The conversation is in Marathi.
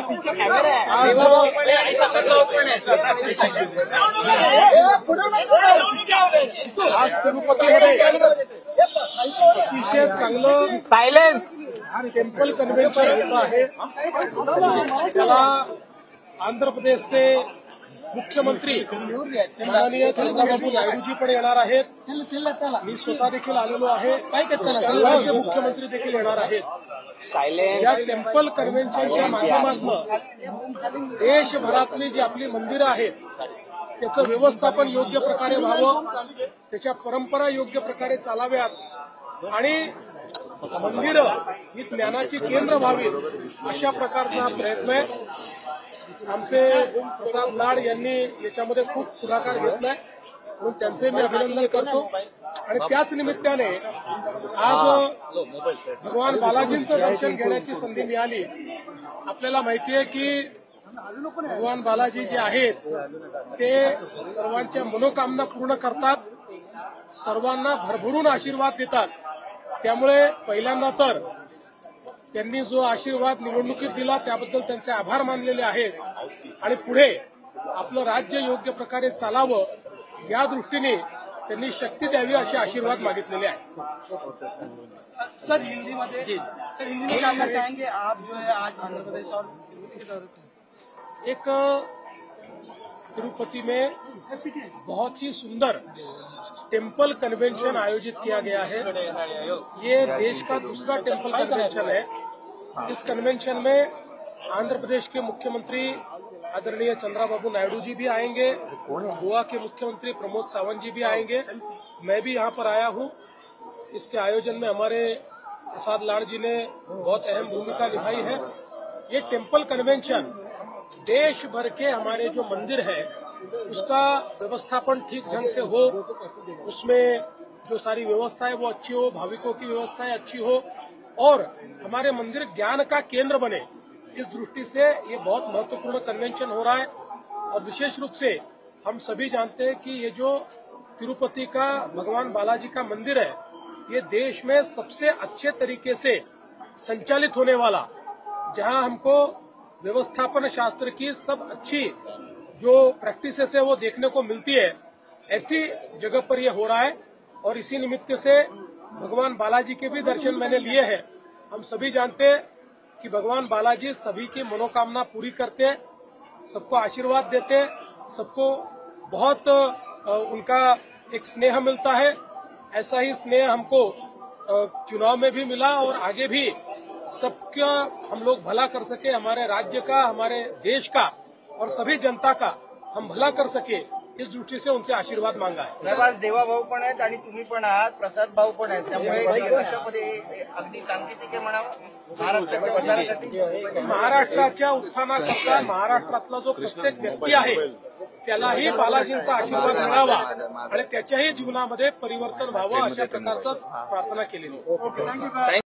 पीछे कैमरा है। आज तिरुपतीमध्ये अतिशय चांगलं सायलेन्स टेम्पल कन्व्हेन्शन होत आहे। त्याला आंध्र प्रदेशचे मुख्यमंत्री माननीय चंद्राबाबू नायडूजी पण येणार आहेत। मी स्वतः देखील आलेलो आहे। केरळचे मुख्यमंत्री देखील येणार आहेत। या टेम्पल कन्व्हेन्शनच्या माध्यमातून देशभरातली जी आपली मंदिरं आहेत त्याचं व्यवस्थापन योग्य प्रकारे व्हावं, त्याच्या परंपरा योग्य प्रकारे चालाव्यात आणि मंदिरं ही ज्ञानाची केंद्र व्हावीत अशा प्रकारचा हा प्रयत्न आहे। आमचे प्रसाद लाड यांनी याच्यामध्ये खूप पुढाकार घेतलाय म्हणून त्यांचे मी अभिनंदन करतो। आणि त्याच निमित्ताने आज भगवान बालाजींचं दर्शन घेण्याची संधी मिळाली। आपल्याला माहिती आहे की भगवान बालाजी जे आहेत ते सर्वांच्या मनोकामना पूर्ण करतात, सर्वांना भरभरून आशीर्वाद देतात। त्यामुळे पहिल्यांदा तर त्यांनी जो आशीर्वाद निवडणुकीत दिला त्याबद्दल त्यांचे आभार मानलेले आहेत आणि पुढे आपलं राज्य योग्य प्रकारे चालावं या दृष्टीने त्यांनी शक्ती द्यावी असे आशीर्वाद मागितलेले आहेत। सर हिंदी में जानना चाहेंगे आप जो है आज आंध्र प्रदेश और एक तिरुपति में बहुत ही सुंदर टेम्पल कन्वेंशन आयोजित किया गया है। ये देश का दूसरा टेम्पल कन्वेंशन है। इस कन्वेंशन में आंध्र प्रदेश के मुख्यमंत्री आदरणीय चंद्राबाबू नायडू जी भी आएंगे, गोवा के मुख्यमंत्री प्रमोद सावंत जी भी आएंगे, मैं भी यहाँ पर आया हूँ। इसके आयोजन में हमारे प्रसाद लाड जी ने बहुत अहम भूमिका निभाई है। ये टेम्पल कन्वेंशन देश भर के हमारे जो मंदिर है उसका व्यवस्थापन ठीक ढंग से हो, उसमें जो सारी व्यवस्था है वो अच्छी हो, भाविकों की व्यवस्थाएं अच्छी हो और हमारे मंदिर ज्ञान का केंद्र बने, इस दृष्टि से ये बहुत महत्वपूर्ण कन्वेंशन हो रहा है। और विशेष रूप से हम सभी जानते हैं कि ये जो तिरुपति का भगवान बालाजी का मंदिर है ये देश में सबसे अच्छे तरीके से संचालित होने वाला, जहां हमको व्यवस्थापन शास्त्र की सब अच्छी जो प्रैक्टिसेस है वो देखने को मिलती है, ऐसी जगह पर ये हो रहा है। और इसी निमित्त से भगवान बालाजी के भी दर्शन मैंने लिए हैं। हम सभी जानते हैं कि भगवान बालाजी सभी की मनोकामना पूरी करते हैं, सबको आशीर्वाद देते हैं, सबको बहुत उनका एक स्नेह मिलता है। ऐसा ही स्नेह हमको चुनाव में भी मिला और आगे भी सबका हम लोग भला कर सके, हमारे राज्य का, हमारे देश का और सभी जनता का हम भला कर सके, इस दृष्टि से उनसे आशीर्वाद मांगा है। साहेब आज देवा भाऊ पण आहेत आणि तुम्ही पण आहात, प्रसाद भाऊ पण आहेत, त्यामुळे वर्षामध्ये अगदी सांकेतिक आहे म्हणावं महाराष्ट्राच्या बदलासाठी। महाराष्ट्राच्या उत्थानाकरता महाराष्ट्रातला जो प्रत्येक व्यक्ती आहे त्यालाही बालाजींचा आशीर्वाद मिळावा आणि त्याच्याही जीवनामध्ये परिवर्तन व्हावं अशा प्रकारचा प्रार्थना केलेली।